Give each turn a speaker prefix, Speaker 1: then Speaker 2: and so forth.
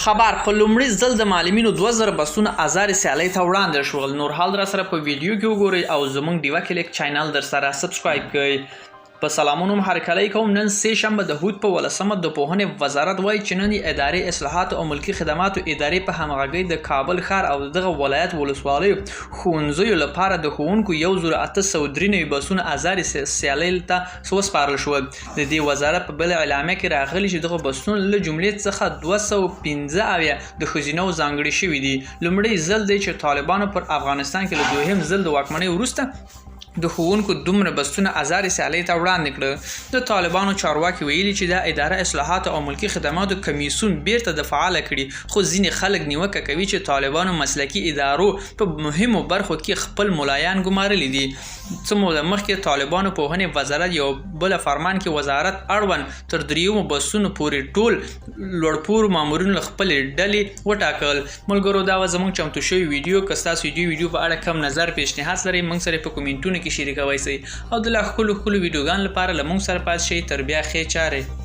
Speaker 1: خبر په لومړي ځل د معلمینو 2000 بسونه ازاري سیالۍ ته وړاندې شول. نور حال در سره په ویډیو کې وګورئ او زموږ ډیوه کلیک چینل در سره سبسکرایب کړئ. په سلامونو هرکلی کوم. نن سه شنبه د هود په 18 د پوهنې وزارت وایي چې نن ادارې اصلاحات او ملکي خدماتو ادارې په همغږۍ د کابل ښار او دغه ولایت ولسوالیو ښوونځیو لپاره د ښوونکو 1893 بسونه ازاري سیالۍ ته وسپارل شول. د دې وزارت په بل اعلامیه کې راغلي چې دغه بسونه له جملې څخه 215 د ښځینو ځانګړي شوي دي. لومړی ځل دی چې طالبانو پر افغانستان کې له دوهم ځل د واکمنۍ وروسته د ښوونکو دومره بسونه ازاري سیالۍ ته وړاندې کړه. د طالبانو چارواکي ویلي چې دا اداره اصلاحات او ملکي خدماتو کمیسیون بیرته د فعاله کړي، خو ځینې خلک نیوکه کوي چې طالبانو مسلکي ادارو په مهمو برخو کې خپل ملایان ګمارلي دي. څه موده مخکې طالبانو پوهنې وزارت یو بل فرمان کې وزارت اړوند تر 3 بسونو پورې ټول لوړپوړو مامورینو خپل ډلې وټاکل. ملګرو دا و زموږ چمتو شوی ویډیو. که ستاسو ویډیو په اړه کم نظر پیشنهاد لرئ موږ سره په کومنټونو کې شریکوئ سئ او د لا ښکلو ویډیوګانو لپاره له موږ سره پاتې شئ. تر بیا ښې چارې.